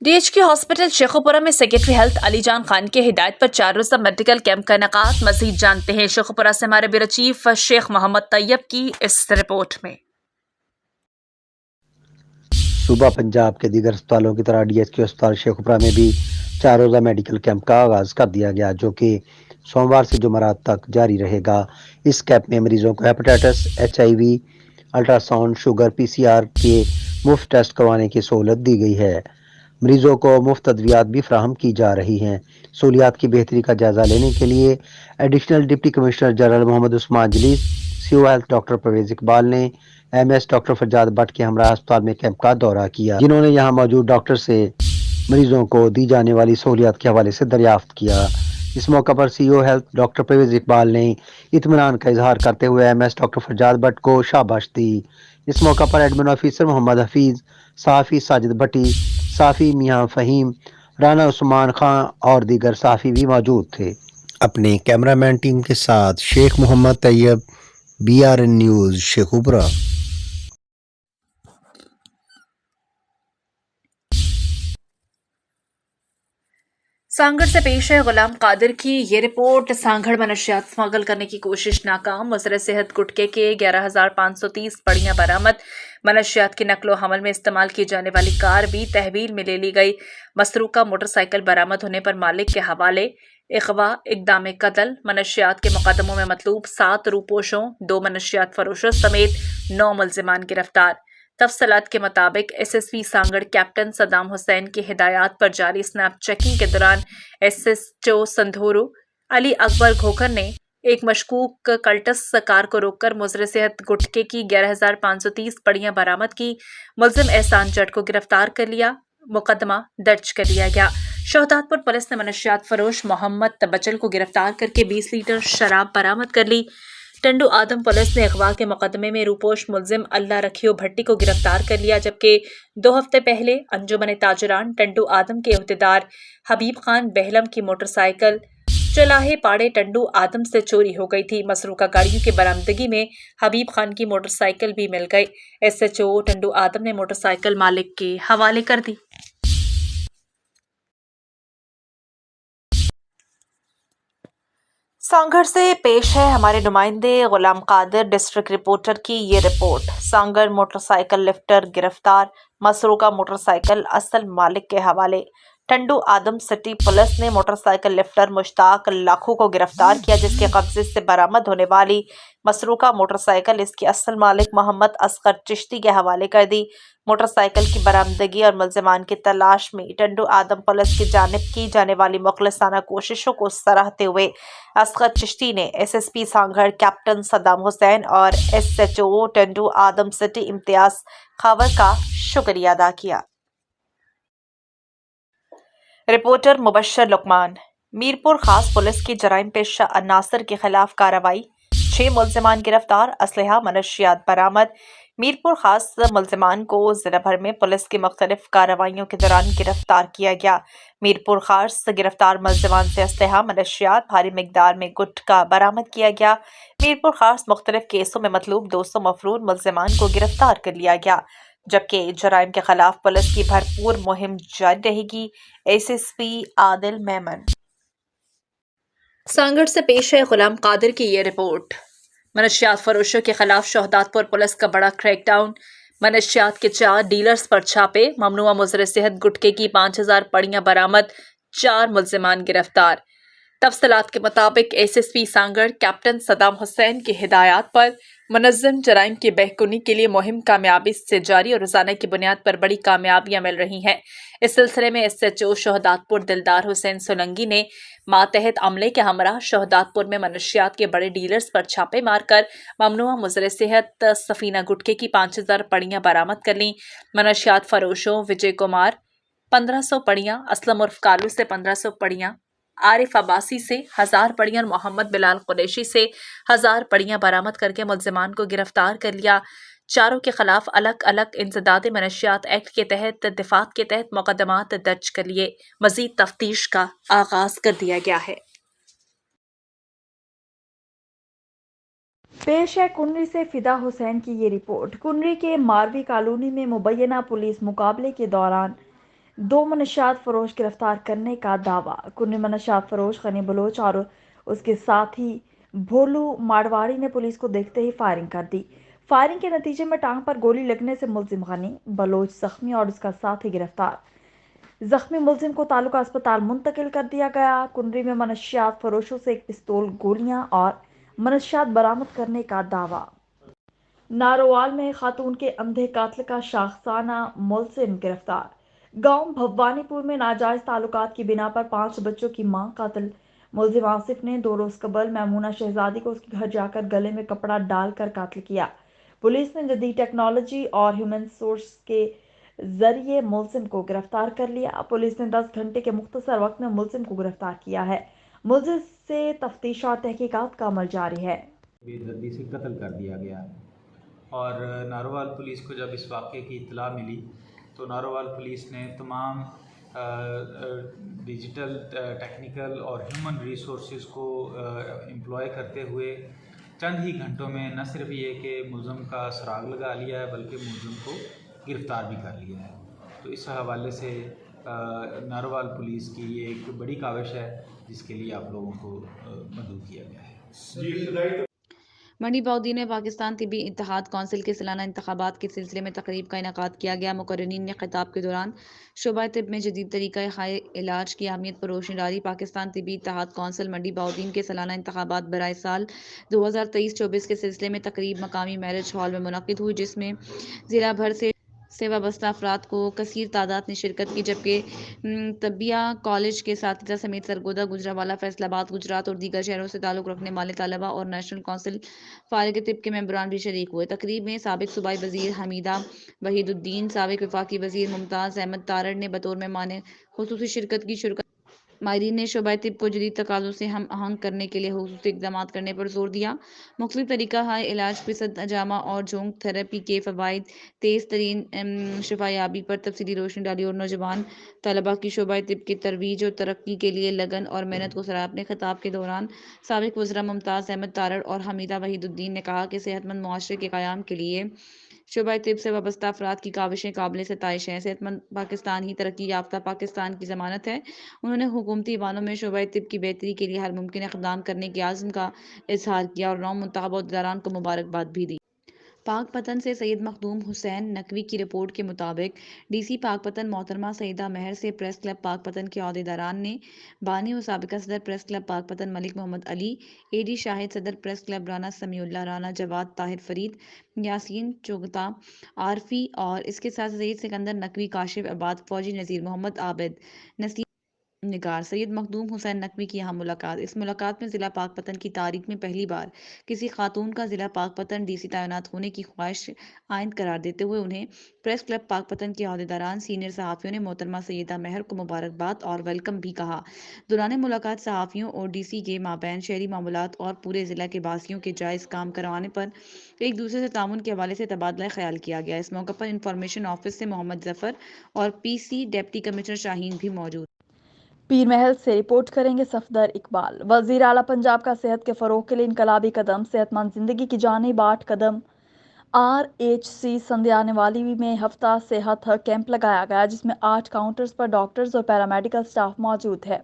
DHQ hospital Sheikhupura में secretary health Ali जान खान की हिदायत पर 4 रोज़ा मेडिकल कैंप का इनेकाद। मजीद जानते हैं शेखुपुरा से हमारे ब्यूरो चीफ शेख मोहम्मद तैयब की इस रिपोर्ट में। सूबा पंजाब के दीगर अस्पतालों की तरह DHQ अस्पताल शेखुपुरा में भी 4 रोज़ा मेडिकल कैंप का आगाज कर दिया गया, जो कि सोमवार से जुमेरात तक जारी रहेगा। इस कैंप में मरीजों को hepatitis, HIV, ultrasound, sugar, PCR के मुफ्त टेस्ट करवाने की सहूलत दी गई है। मरीजों को मुफ्त अद्वियात भी फराहम की जा रही हैं। सहूलियात की बेहतरी का जायजा लेने के लिए additional deputy commissioner general Mohammad Usman Jalees, CO health doctor Parvez Iqbal ने MS डॉक्टर फरजाद भट्ट के हमरा अस्पताल में कैंप का दौरा किया, जिन्होंने यहां मौजूद डॉक्टर से मरीजों को दी जाने वाली सहूलियात के हवाले से दरियाफ्त किया। इस मौका पर CO health doctor Parvez Iqbal ने इत्मीनान का इजहार करते हुए MS डॉक्टर फरजाद भट्ट को शाबाश दी। इस मौका पर एडमिन ऑफिसर मोहम्मद हफीज, सहाफ़ी साजिद भट्टी, सहाफ़ी मियां फ़हीम, राना उस्मान खां और दीगर सहाफ़ी भी मौजूद थे। अपने कैमरामैन टीम के साथ शेख मोहम्मद तैयब, BRN न्यूज़ शेखुपुरा। सांगड़ से पेश है गुलाम कादिर की ये रिपोर्ट। सांगड़ में नशियात स्मगल करने की कोशिश नाकाम। वज़ीर सेहत गुटके के 11,530 पड़ियां बरामद। मनशियात की नकलो हमल में इस्तेमाल की जाने वाली कार भी तहवील में ले ली गई। मसरूका मोटरसाइकिल बरामद होने पर मालिक के हवाले। इकवा इकदाम कत्ल। मनशियात के मुकदमों में मतलूब 7 रूपोशों, 2 मनशियात फरोशों समेत 9 मुल्जिमान गिरफ्तार। तफसलात के मुताबिक SSP सांगड़ कैप्टन सदाम हुसैन की हिदायत पर जारी स्नैप चेकिंग के दौरान SHO संधोरू अली अकबर घोकर ने एक मशकूक कल्टस कार को रोककर मुज़र सेहत गुटके की 11,530 पड़ियां बरामद की। मुलजिम एहसान जट को गिरफ्तार कर लिया। मुकदमा दर्ज कर लिया गया। शहदादपुर पुलिस ने मनशियात फरोश मोहम्मद बचल को गिरफ्तार करके 20 लीटर शराब बरामद कर ली। टंडू आदम पुलिस ने अगवा के मुकदमे में रूपोश मुलजिम अल्लाह रखियो भट्टी को गिरफ्तार कर लिया, जबकि 2 हफ्ते पहले अंजुमन ताजरान टंडू आदम के अहदेदार हबीब खान बहलम की मोटरसाइकिल चलाहे पाड़े टंडू आदम से चोरी हो गई थी। मसरूका गाड़ियों की बरामदगी में हबीब खान की मोटरसाइकिल भी मिल गई। SHO टंडू आदम ने मोटरसाइकिल मालिक के हवाले कर दी। सांगड़ से पेश है हमारे नुमाइंदे गुलाम कादिर डिस्ट्रिक्ट रिपोर्टर की ये रिपोर्ट। सांगड़ मोटरसाइकिल लिफ्टर गिरफ्तार। मसरूका मोटरसाइकिल असल मालिक के हवाले। टंडू आदम सिटी पुलिस ने मोटरसाइकिल लिफ्टर मुश्ताक लाखू को गिरफ्तार किया, जिसके कब्जे से बरामद होने वाली मसरूका मोटरसाइकिल इसके असल मालिक मोहम्मद असगर चिश्ती के हवाले कर दी। मोटरसाइकिल की बरामदगी और मुल्जिमान की तलाश में टंडू आदम पुलिस की जानिब की जाने वाली मुखलिसाना कोशिशों को सराहते हुए असगर चिश्ती ने SSP सांगड़ कैप्टन सदाम हुसैन और SHO टंडू आदम सिटी इम्तियाज खावर का शुक्रिया अदा किया। रिपोर्टर मुबशर लुकमान। मीरपुर खास पुलिस की जराइम पेशा अन्नासर के खिलाफ कार्रवाई। 6 मुल्जिमान गिरफ्तार, असलहा मनशियात बरामद। मीरपुर खास मुल्जिमान को जिला भर में पुलिस की मुख्तलिफ कार्रवाइयों के दौरान गिरफ्तार किया गया। मीरपुर खास गिरफ्तार मुल्जिमान से असलहा, मनशियात, भारी मिकदार में गुटखा बरामद किया गया। मीरपुर खास मुख्तलिफ केसों में मतलूब 200 मफरून मुल्जिमान को गिरफ्तार कर लिया गया, जबकि जराइम के खिलाफ पुलिस की भरपूर मुहिम जारी रहेगी। SSP आदिल मेमन। सांगड़ से पेश है गुलाम कादिर की ये रिपोर्ट। मनशियात फरोशों के खिलाफ शहदादपुर पुलिस का बड़ा क्रैकडाउन। मनशियात के 4 डीलर्स पर छापे। ममनुआ मुज़र सेहत गुटके की 5,000 पड़ियां बरामद। 4 मुल्जिमान गिरफ्तार। तफसलात के मुताबिक SSP सांगड़ कैप्टन सदाम हुसैन की हिदायत पर मुनज़्ज़म जराइम की बहकुनी के लिए मुहिम कामयाबी से जारी और रोजाना की बुनियाद पर बड़ी कामयाबियां मिल रही हैं। इस सिलसिले में SHO शहदादपुर दिलदार हुसैन सोलंगी ने मातहत अमले के हमरा शहदादपुर में मनशियात के बड़े डीलर्स पर छापे मारकर ममनुआ मुज़र सेहत सफीना गुटके की 5,000 पड़ियां बरामद कर लीं। मनशियात फरोशों विजय कुमार 1500 पड़ियां, असलम उर्फ कालू से 1500 पड़ियां, आरिफ अब्बासी से 1000 पड़ियां और मोहम्मद बिलाल कुरैशी से 1000 पड़ियां बरामद करके मुल्जिमान को गिरफ्तार कर लिया। चारों के खिलाफ अलग अलग इंसदाद मनशियात एक्ट के तहत दिफात के तहत मुकदमात दर्ज कर लिए मजीद तफ्तीश का आगाज कर दिया गया है। पेश है कुनरी से फिदा हुसैन की ये रिपोर्ट। कुनरी के मारवी कॉलोनी में मुबैना पुलिस मुकाबले के दौरान 2 منشیات فروش गिरफ्तार करने का दावा। कुन्नी منشیات फरोश गनी बलोच और उसके साथी भोलू मारवाड़ी ने पुलिस को देखते ही फायरिंग कर दी। फायरिंग के नतीजे में टांग पर गोली लगने से मुलजिम गनी बलोच जख्मी और उसका साथी गिरफ्तार। जख्मी मुलजिम को तालुका अस्पताल मुंतकिल कर दिया गया। कुंडरी में मनशियात फरोशों से एक पिस्तौल, गोलियां और मनशियात बरामद करने का दावा। नारोवाल में खातून के अंधे कातिल का शाखसाना मुलजिम गिरफ्तार। गांव भवानीपुर में नाजायज ताल्लुकात की बिना पर 5 बच्चों की मां कातिल मुलजिम आसिफ ने 2 रोज कबल मैमूना शहजादी को उसके घर जाकर गले में कपड़ा डालकर कातिल किया। पुलिस ने जदीद टेक्नोलॉजी और ह्यूमन सोर्स के जरिए मुलजिम को गिरफ्तार कर लिया। पुलिस ने 10 घंटे के मुख्तसर वक्त में मुलजिम को गिरफ्तार किया है। मुलजिम से तफ्तीश और तहकीकात का अमल जारी है। बेदर्दी से कत्ल कर दिया गया। और नारोवाल पुलिस को जब इस वाक़े की इत्तला मिली तो नारोवाल पुलिस ने तमाम डिजिटल, टेक्निकल और ह्यूमन रिसोर्सेज को एम्प्लॉय करते हुए चंद ही घंटों में न सिर्फ ये कि मुलज़म का सुराग लगा लिया है बल्कि मुलज़म को गिरफ़्तार भी कर लिया है। तो इस हवाले से नारोवाल पुलिस की ये एक बड़ी काविश है जिसके लिए आप लोगों को मदद किया गया है। मंडी बौद्धी में पाकिस्तान तिब्बी इत्तेहाद कौंसिल के सालाना इंतखाबात के सिलसिले में तकरीब का इनेकाद किया गया। मुकर्ररीन ने खिताब के दौरान शोबा तिब में जदीद तरीक़ा हाय इलाज की अहमियत पर रोशनी डाली। पाकिस्तान तिब्बी इत्तेहाद कौंसिल मंडी बौद्दीन के सालाना इंतखाबात बराए साल 2023-24 के सिलसिले में तकरीब मकामी मैरिज हॉल में मुनक्किद हुई, जिसमें ज़िला भर से वाबस्ता अफराद को कसीर तादाद ने शिरकत की, जबकि तबिया कॉलेज के साथीज़ा समेत सरगोदा, गुजरावाला, फैसलाबाद, गुजरात और दीगर शहरों से ताल्लुक़ रखने वाले तलबा और नेशनल कौंसिल फारिग तिब के मेंबरान भी शरीक हुए। तकरीब में साबिक सूबाई वज़ीर हमीदा वहीदुद्दीन, साबिक वफाकी वज़ीर मुमताज़ अहमद तारड़ ने बतौर मेहमान खुसूसी शिरकत की। माहिरीन ने शोबा तिब को जदीद तकाज़ों से हम आहंग करने के लिए खुसूसी इक़दाम करने पर जोर दिया। मुख्तलिफ तरीक़ा हाय इलाज, फिसद जामा और जोंक थेरेपी के फ़वाइद, तेज़ तरीन शफायाबी पर तफसीली रोशनी डाली और नौजवान तलबा की शोबा तिब की तरवीज और तरक्की के लिए लगन और मेहनत को सराहा। अपने खिताब के दौरान साबिक वज़रा मुमताज़ अहमद तारड़ और हमीदा वहीदुद्दीन ने कहा कि सेहतमंद मुआशरे के क़याम के लिए शोबा तिब से वाबस्ता अफराद की काविशें काबिल सिताइश हैं। सेहतमंद पाकिस्तान ही तरक्की याफ्ता पाकिस्तान की ज़मानत है। उन्होंने हुकूमती ईवानों में शोबा तिब की बेहतरी के लिए हर मुमकिन इक़दाम करने के आज़म का इज़हार किया और नौ मुंतखब अहदेदारान को मुबारकबाद भी दी। पाकपतन से सैयद मखदूम हुसैन नकवी की रिपोर्ट के मुताबिक डीसी पाकपतन मोहतरमा सईदा महर से प्रेस क्लब पाकपतन के अहदेदारान ने बानी और साबिका सदर press club Pakpattan Malik Mohammad Ali, AD Shahid, सदर प्रेस क्लब राना समीउल्लाह, राना जवाद, ताहिर फरीद, यासीन चुगता, आरफी और इसके साथ सईद सिकंदर नकवी, काशिफ अबाद, फौजी नज़ीर मोहम्मद आबिद, नसीर निगार, सैयद मखदूम हुसैन नकवी की यहाँ मुलाकात। इस मुलाकात में ज़िला पाकपतन की तारीख में पहली बार किसी खातून का ज़िला पाकपतन डीसी तैनात होने की ख्वाहिश आइंद करार देते हुए उन्हें प्रेस क्लब पाकपतन के अहदेदारान, सीनियर सहाफ़ियों ने मोहतरमा सैयदा महर को मुबारकबाद और वेलकम भी कहा। दौरान मुलाकात सहाफ़ियों और डीसी के माबैन शहरी मामलात और पूरे ज़िला के बासियों के जायज़ काम करवाने पर एक दूसरे से तामुन के हवाले से तबादला ख्याल किया गया। इस मौके पर इंफॉर्मेशन ऑफिस से मोहम्मद जफ़र और PC डिप्टी कमिश्नर शाहीन भी मौजूद। पीर महल से रिपोर्ट करेंगे सफदर इकबाल। वजीर आला पंजाब का सेहत के फरोग के लिए इनकलाबी कदम, सेहतमंद जिंदगी की जानिब 8 कदम। RHC संध्याने वाली में हफ्ता सेहत कैंप लगाया गया, जिसमें 8 काउंटर्स पर डॉक्टर्स और पैरामेडिकल स्टाफ मौजूद है।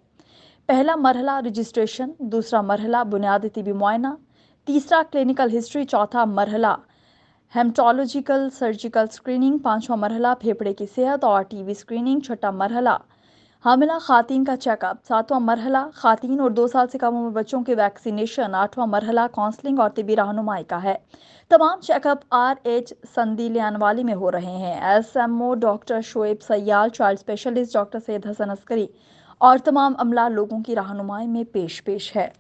पहला मरहला रजिस्ट्रेशन, दूसरा मरहला बुनियादी तिबी मुआयना, तीसरा क्लिनिकल हिस्ट्री, चौथा मरहला हेमटोलॉजिकल सर्जिकल स्क्रीनिंग, पांचवा मरहला फेफड़े की सेहत और TB स्क्रीनिंग, छठा मरहला हामिला खातून का चेकअप, सातवां मरहला खातून और 2 साल से कम उम्र बच्चों के वैक्सीनेशन, आठवां मरहला काउंसलिंग और तिबी रहनुमाई का है। तमाम चेकअप RH संदीलियानवाली में हो रहे हैं। SMO doctor Shoaib Sial, child specialist doctor Syed Hasan Askari और तमाम अमला लोगों की रहनुमाई में पेश है।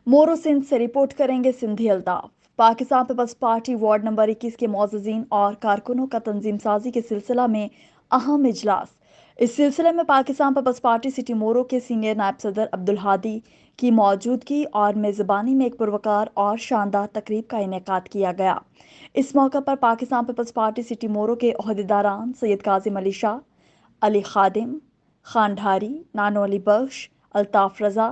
मोरो सिंध से रिपोर्ट करेंगे सिंधी अल्ताफ। पाकिस्तान पीपल्स पार्टी वार्ड नंबर 21 के मौजूदीन और कारकुनों का तंजीम साजी के सिलसिला में अहम इजलास। इस सिलसिले में पाकिस्तान पीपल्स पार्टी सिटी मोरो के सीनियर नायब सदर अब्दुल हादी की मौजूदगी और मेज़बानी में एक पुरवकार और शानदार तकरीब का इनेकाद किया गया। इस मौके पर पाकिस्तान पीपल्स पार्टी सिटी मोरो के अहदेदारान सैयद काजिम अली शाह, अली खादिम, खान ढारी, नानो अली बख्श, अल्ताफ रजा,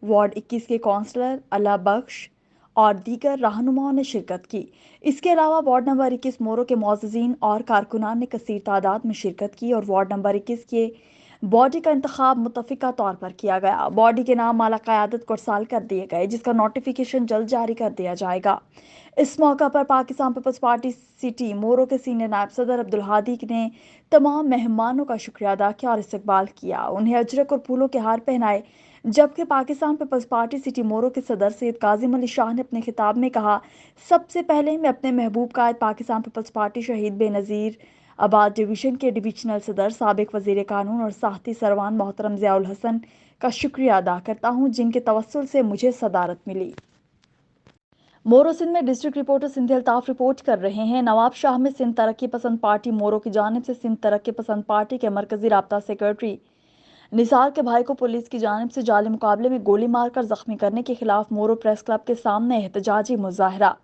वार्ड 21 के काउंसलर अला बख्श और दीगर रहनुमाओं ने शिरकत की। इसके अलावा वार्ड नंबर 21 मोरो के मुअज़्ज़िज़ीन और कारकुनान ने कसीर तादाद में शिरकत की और वार्ड नंबर 21 के बॉडी का इंतखाब मुतफ़िका तौर पर किया गया। बॉडी के नाम माला क़यादत को इरसाल कर दिए गए, जिसका नोटिफिकेशन जल्द जारी कर दिया जाएगा। इस मौका पर पाकिस्तान पीपल्स पार्टी सिटी मोरो के सीनियर नायब सदर अब्दुल हादी ने तमाम मेहमानों का शुक्रिया अदा किया और इस्तकबाल किया। उन्हें अजरक और फूलों के हार पहनाए। जबकि पाकिस्तान पीपल्स पार्टी सिटी मोरो के सदर सैयद काजिम अली शाह ने अपने खिताब में कहा, सबसे पहले मैं अपने महबूब कायद पाकिस्तान पीपल्स पार्टी शहीद बेनज़ीर आबाद डिवीज़न के डिविजनल सदर, साबिक वज़ीर कानून और साहती सरवान मोहतरम ज़ियाउल हसन का शुक्रिया अदा करता हूँ, जिनके तवस्सुल से मुझे सदारत मिली। मोरो सिंध में district reporter Sindhi Altaf report कर रहे हैं। नवाब शाह में सिंध तरक्की पसंद पार्टी मोरो की जानिब से सिंध तरक्की पसंद पार्टी के मरकजी राब्ता सेक्रेटरी निसार के भाई को पुलिस की जानिब से जाली मुकाबले में गोली मारकर जख्मी करने के खिलाफ मोरो प्रेस क्लब के सामने एहतजाजी मुजाहरा,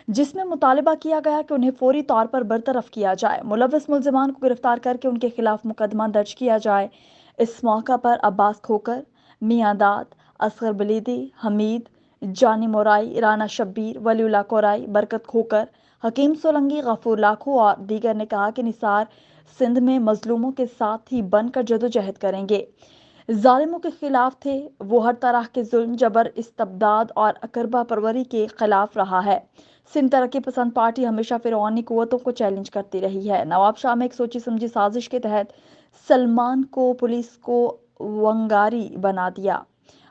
जिसमें मुतालबा किया गया कि उन्हें फौरी तौर पर बरतरफ किया जाए, मुलव्वस मुल्जिमान को गिरफ्तार करके उनके खिलाफ मुकदमा दर्ज किया जाए। इस मौका पर अब्बास खोकर, मियां दाद, असगर बलीदी, हमीद, जानी मोराई, राना शब्बीर, वलीउल्लाह कोराई, बरकत खोकर, हकीम सोलंगी, गफूर लाखो और दीगर ने कहा कि निसार सिंध में मजलूमों के साथ ही बनकर जदोजहद करेंगे। जालिमों के खिलाफ थे। वो हर तरह के जुल्म, जबर, इस्तबदाद और अकरबा परवरी के खिलाफ रहा है। सिंध तरक्की पसंद पार्टी हमेशा फिरौनी कुव्वतों को चैलेंज करती रही है। नवाब शाह में एक सोची समझी साजिश के तहत सलमान को पुलिस को वंगारी बना दिया।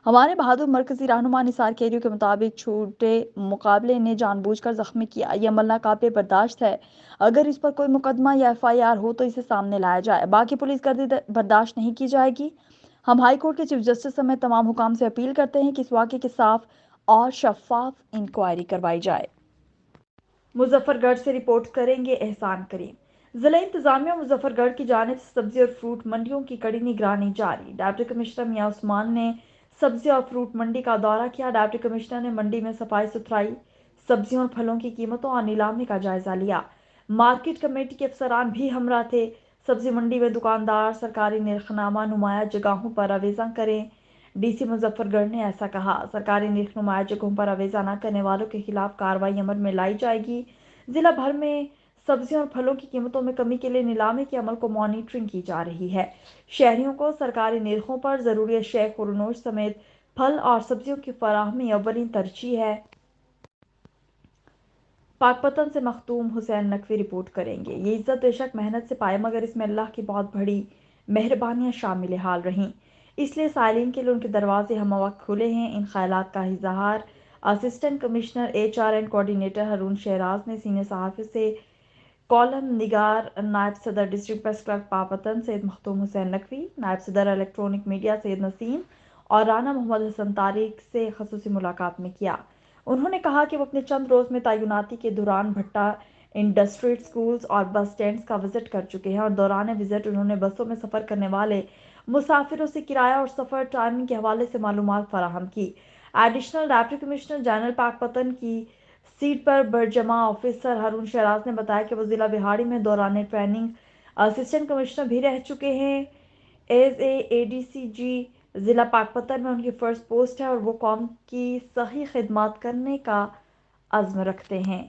हमारे बहादुर मरकजी रहनुमा निसार केरियो के मुताबिक छोटे मुकाबले ने जानबूझकर जख्मी किया। यह अमल नाकाबिले बर्दाश्त है। अगर इस पर कोई मुकदमा या FIR हो तो इसे सामने लाया जाए। बाकी पुलिस गर्दी बर्दाश्त नहीं की जाएगी। हम हाई कोर्ट के चीफ जस्टिस समेत तमाम हुकाम से अपील करते हैं कि इस वाक़े के साफ और शफाफ इंक्वायरी करवाई जाए। मुजफ्फरगढ़ से रिपोर्ट करेंगे एहसान करीम। जिला इंतजामिया मुजफ्फरगढ़ की जानिब से सब्जी और फ्रूट मंडियों की कड़ी निगरानी जारी। डिप्टी कमिश्नर मियां उस्मान ने सब्जी और फ्रूट मंडी का दौरा किया। डिप्टी कमिश्नर ने मंडी में सफाई सुथराई, सब्जियों और फलों की कीमतों और नीलामी का जायजा लिया। मार्केट कमेटी के अफसरान भी हमरा थे। सब्जी मंडी में दुकानदार सरकारी निर्खनामा नुमाया जगहों पर अवेजा करें। DC मुजफ्फरगढ़ ने ऐसा कहा। सरकारी निर्ख नुमाया जगहों पर अवेजा न करने वालों के खिलाफ कार्रवाई अमल में लाई जाएगी। जिला भर में सब्जियों और फलों की कीमतों में कमी के लिए नीलामी के अमल को मॉनिटरिंग की जा रही है। शहरियों को सरकारी निर्खों पर जरूरी अशिया खुरनोश समेत फल और सब्जियों की फराहमी अव्वलीन तरजीह है। पाकपतन से मखदूम हुसैन नकवी रिपोर्ट करेंगे। ये इज्जत बेशक मेहनत से पाए, मगर इसमें अल्लाह की बहुत बड़ी मेहरबानियां शामिल हाल रहीं, इसलिए साइलिन के लिए उनके दरवाजे हम वक्त खुले हैं। इन ख्यालात का इजहार assistant commissioner HR and coordinator Haroon Shahraz ने सीनियर सहाफ़ी से कॉलम निगार नायब सदर district press club Pakpattan Syed Makhdoom Hussain Naqvi, नायब सदर इलेक्ट्रॉनिक मीडिया सैयद नसीम और राना मोहम्मद हसन तारिक से खसूसी मुलाकात में किया। उन्होंने कहा कि वो अपने चंद रोज में तैनाती के दौरान भट्टा इंडस्ट्रियल स्कूल्स और बस स्टैंड्स का विजिट कर चुके हैं और दौरान विजिट उन्होंने बसों में सफ़र करने वाले मुसाफिरों से किराया और सफ़र टाइमिंग के हवाले से मालूमात फराहम की। Additional deputy commissioner general Pakpattan की सीट पर बरजमा ऑफिसर हारून शहराज ने बताया कि वो जिला बिहाड़ी में दौरान ट्रेनिंग असिस्टेंट कमिश्नर भी रह चुके हैं। एज ADCG जिला पाकपतन में उनकी फर्स्ट पोस्ट है और वो कौम की सही खिदमत करने का अज़्म रखते हैं।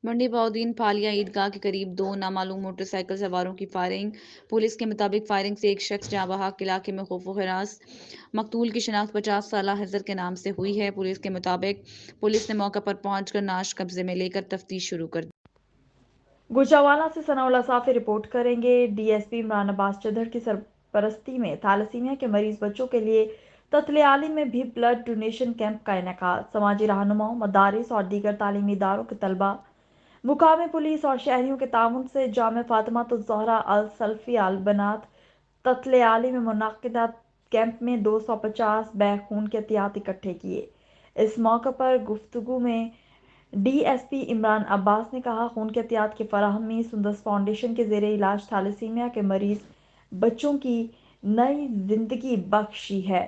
मंडी बहाउद्दीन फालिया ईदगाह के करीब 2 नामालूम मोटरसाइकिल सवारों की फायरिंग। पुलिस के मुताबिक फायरिंग से एक शख्स जहाँ बहक इलाके में खौफ व हिरास। मकतूल की शनाख्त 50 साला हिजर के नाम से हुई है। पुलिस के मुताबिक पुलिस ने मौके पर पहुंचकर नाश कब्जे में लेकर तफ्तीश शुरू कर दी। गुजरावाला से सनाउल्लाह साफी रिपोर्ट करेंगे। DSP इमरान अब्बास चदर की सरपरस्ती में थैलेसीमिया के मरीज बच्चों के लिए ततलियाली में भी ब्लड डोनेशन कैंप का इनेकाद। समाजी रहनुमाओं, मदारिस और दीगर तालीमी इदारों के तलबा, मुकामी पुलिस और शहरियों के ताउन से जामे फातिमा तो ज़हरा अल सल्फी अल बनात ततलियाली में मुनाकिदा कैंप में 250 बैग खून के एहतियात इकट्ठे किए। इस मौके पर गुफ्तगू में DSP इमरान अब्बास ने कहा, खून के एहतियात की फराहमी सुंदस फाउंडेशन के ज़ेरे इलाज थैलेसीमिया के मरीज बच्चों की नई जिंदगी बख्शी है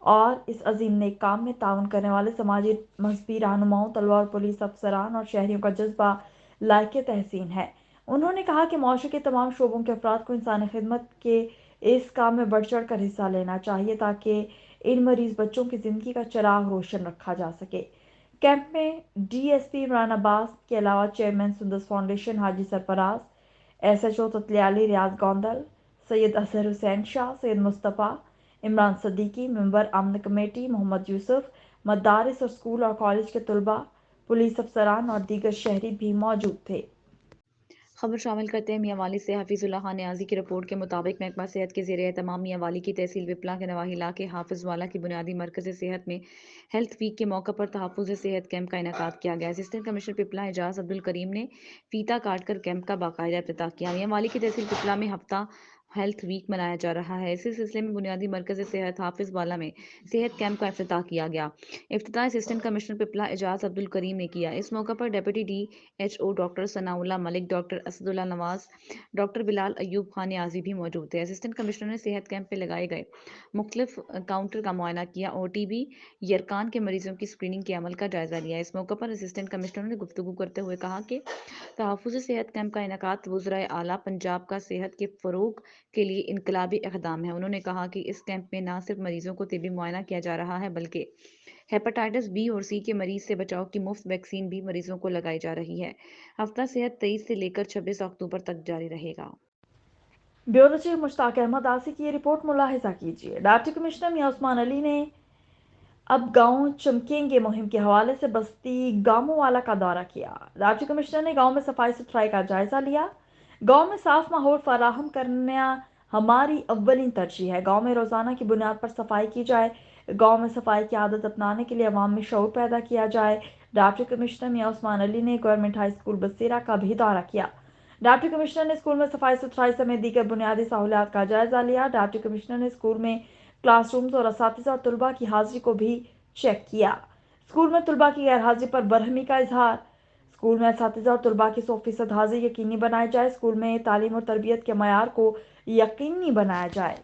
और इस अजीम नेक काम में ताउन करने वाले समाजी मजहबी रहनुमाओं, तलबा और पुलिस अफसरान और शहरियों का जज्बा लायक तहसीन है। उन्होंने कहा कि माशरे के तमाम शोबों के अफराद को इंसानी खिदमत के इस काम में बढ़ चढ़ कर हिस्सा लेना चाहिए ताकि इन मरीज बच्चों की ज़िंदगी का चिराग रोशन रखा जा सके। कैंप में DSP इमरान अब्बास के अलावा चेयरमैन सुंदस फाउंडेशन हाजी सरफराज, SHO ततलियाली रियाज गोंदल, सैयद असहर हुसैन शाह, सैयद मुस्तफ़ा, इमरान सदीकी, मेंबर अमन कमेटी मोहम्मद यूसुफ, मदारिस और स्कूल और कॉलेज के तलबा, पुलिस अफसरान और दीगर शहरी भी मौजूद थे। खबर शामिल करते हैं मियांवाली से हफीजुल्लाह खान न्याजी की रिपोर्ट के मुताबिक महकमा सेहत के ज़ेर एहतमाम मियांवाली की तहसील विपला के नवाही इलाके हाफिज वाला की बुनियादी मरकज़ सेहत में हेल्थ वीक के मौके पर तहफ़्फ़ुज़ सेहत कैंप का इनेकाद किया गया। असिस्टेंट कमिश्नर पिपला एजाज अब्दुल करीम ने फीता काट कर कैंप का बाकायदा इफ्तिताह किया। मियांवाली की तहसील पिपला में हफ्ता हेल्थ वीक मनाया जा रहा है। इसी सिलसिले में बुनियादी मरकज़ सेहत हाफिज वाला में सेहत कैंप का इफ्तिताह किया गया। इफ्तिताह असिस्टेंट कमिश्नर पिपला एजाज अब्दुल करीम ने किया। इस मौके पर deputy DHO doctor Sanaullah Malik, doctor Asadullah Nawaz, doctor Bilal Ayub Khan Niazi भी मौजूद थे। असिस्टेंट कमिश्नर ने सेहत कैंप पे लगाए गए मुख्तलिफ काउंटर का मुआयना किया। OTB यरकान के मरीजों की स्क्रीनिंग के अमल का जायजा लिया। इस मौके पर असिस्टेंट कमिश्नर ने गुफ्तगू करते हुए कहा कि तहफ़्फ़ुज़ सेहत कैंप का इनेकाद वज़राए आला पंजाब का सेहत के फ़रोग़ के लिए इनकलाबी इक़दाम है। उन्होंने कहा कि इस कैंप में न सिर्फ मरीजों को तिब्बी मुआयना किया जा रहा है बल्कि हेपेटाइटिस B और C के मरीज से बचाव की मुफ्त वैक्सीन भी मरीजों को लगाई जा रही है। हफ्ता सेहत 23 से लेकर 26 अक्टूबर तक जारी रहेगा। ब्यूरो चीफ मुश्ताक अहमद आसी की ये रिपोर्ट मुलाहिजा कीजिए। डिप्टी कमिश्नर मियां उस्मान अली ने अब गांव चमकेंगे मुहिम के हवाले से बस्ती गामोवाला का दौरा किया। डिप्टी कमिश्नर ने गांव में सफाई सुथराई का जायजा लिया। गांव में साफ माहौल फराहम करना हमारी अव्वलीन तरजीह है। गांव में रोजाना की बुनियाद पर सफाई की जाए। गांव में सफाई की आदत अपनाने के लिए अवाम में शऊर पैदा किया जाए। डिप्टी कमिश्नर मियां उस्मान अली ने गवर्नमेंट हाई स्कूल बसीरा का भी दौरा किया। डिप्टी कमिश्नर ने स्कूल में सफाई सुथराई समेत दीगर बुनियादी सहूलियात का जायजा लिया। डिप्टी कमिश्नर ने स्कूल में क्लासरूम्स और असातिज़ा और तलबा की हाजिरी को भी चेक किया। स्कूल में तलबा की गैर हाजिरी पर बरहमी का इजहार। स्कूल में असातिज़ा और तलबा की 100% हाजिरी यकीनी बनाई जाए। स्कूल में तालीम और तरबियत के मयार को यकीनी बनाया जाए।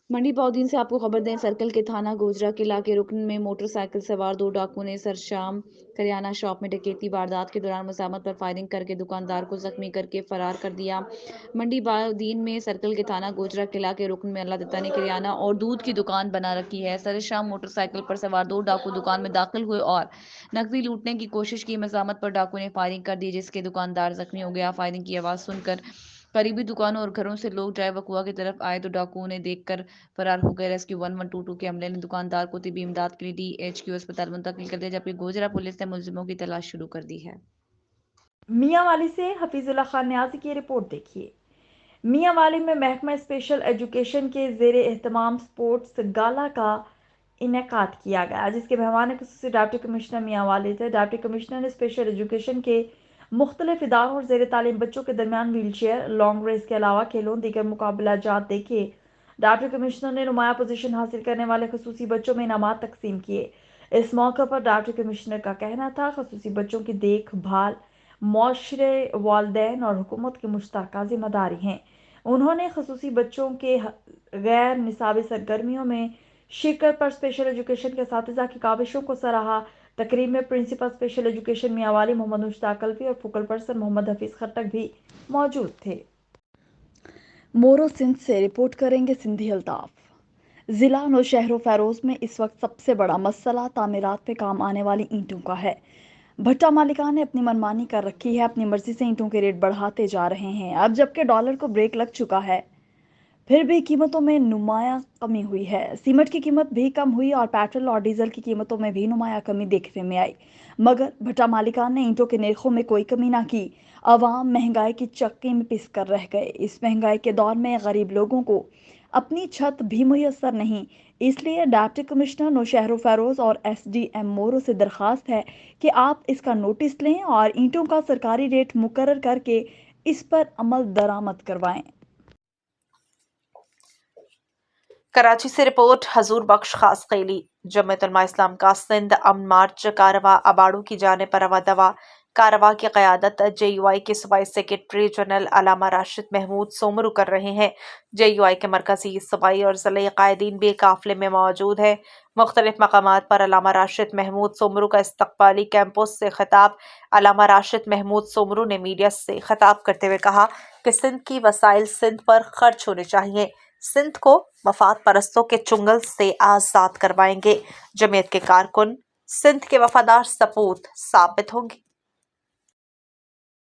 मंडी बौद्दीन से आपको खबर दें, सर्कल के थाना गोजरा किला के रुकन में मोटरसाइकिल सवार 2 डाकुओं ने सरशाम करियाना शॉप में डकैती वारदात के दौरान मज़ामत पर फायरिंग करके दुकानदार को जख्मी करके फरार कर दिया। मंडी बौद्दीन में सर्कल के थाना गोजरा किला के रुकन में अल्लाह दत्ता ने करियाना और दूध की दुकान बना रखी है। सरशाम मोटरसाइकिल पर सवार 2 डाकू दुकान में दाखिल हुए और नकदी लूटने की कोशिश की। मज़ामत पर डाकू ने फायरिंग कर दी जिसके दुकानदार जख्मी हो गया। फायरिंग की आवाज़ सुनकर करीबी दुकानों और घरों से लोग ड्राइव वकुआ की तरफ आए तो डाकुओं ने देखकर फरार हो गए। रेस्क्यू 1122 के अमले ने दुकानदार को तिब्बी इमदाद के लिए DHQ अस्पताल मुंतकिल कर दिया, जबकि गोजरा पुलिस ने मुलजिमों की तलाश शुरू कर दी है। मियांवाली से हफीजुल्लाह खान न्याजी की रिपोर्ट देखिए। मियांवाली में महकमा स्पेशल एजुकेशन के ज़ेर एहतमाम स्पोर्ट्स गाला का इनेकाद किया गया, जिसके मेहमान खुसूसी डिप्टी कमिश्नर मियांवाली थे। डिप्टी कमिश्नर ने स्पेशल एजुकेशन के मुख्तलिफ इदारों और ज़ेर तालीम बच्चों के दरमियान व्हील चेयर, लॉन्ग रेस के अलावा खेलों दीगर मुकाबला जात देखे। डिप्टी कमिश्नर ने नुमाया पोजीशन हासिल करने वाले खुसूसी बच्चों में इनामात तकसीम किए। इस मौके पर डिप्टी कमिश्नर का कहना था खुसूसी बच्चों की देखभाल मुआशरे, वालिदैन और हुकूमत की मुश्तरका जिम्मेदारी हैं। उन्होंने खुसूसी बच्चों के गैर निसाबी सरगर्मियों में शिरकत पर स्पेशल एजुकेशन के असातिज़ा की काविशों को सराहा। तकरीब में principal special education Mianwali Mohammad Mushtaq Alvi और फोकल पर्सन मोहम्मद हफीज खट्टक भी मौजूद थे। मोरो सिंध से रिपोर्ट करेंगे सिंधी अल्ताफ। जिला नौशहर फैरोज में इस वक्त सबसे बड़ा मसला तामीरात पे काम आने वाली ईंटों का है। भट्टा मालिकान ने अपनी मनमानी कर रखी है, अपनी मर्जी से ईंटों के रेट बढ़ाते जा रहे हैं। अब जबकि डॉलर को ब्रेक लग चुका है, फिर भी कीमतों में नुमाया कमी हुई है। सीमेंट की कीमत भी कम हुई और पेट्रोल और डीजल की कीमतों में भी नुमाया कमी देखने में आई, मगर भट्टा मालिकान ने ईंटों के निर्खों में कोई कमी ना की। अवाम महंगाई की चक्की में पिस कर रह गए। इस महंगाई के दौर में गरीब लोगों को अपनी छत भी मुयस्सर नहीं। इसलिए डिप्टी कमिश्नर नौशहर फैरोज और SDM मोरो से दरख्वास्त है कि आप इसका नोटिस लें और ईंटों का सरकारी रेट मुकर्रर करके इस पर अमल दरामद करवाएं। कराची से रिपोर्ट हजूर बख्श खास कैली। जमीयत उलमा इस्लाम का सिंध अमन मार्च कारवा अबाड़ू की जाने पर रवा दवा। कारवा की क़यादत JUI के सूबाई सेक्रेटरी जनरल अलामा राशिद महमूद सोमरू कर रहे हैं। JUI के मरकजी सूबाई और ज़िले कायदीन भी काफिले में मौजूद है। मुख्तलिफ मकामात पर अलामा राशिद महमूद सोमरू का इस्तकबाली कैंपस से खिताब। अलामा राशिद महमूद सोमरू ने मीडिया से खिताब करते हुए कहा कि सिंध की वसाइल सिंध पर खर्च होने चाहिए। सिंध को मफाद परस्तों के चुंगल से आज़ाद करवाएंगे। जमीयत के कारकुन सिंध के वफादार सपूत साबित होंगे।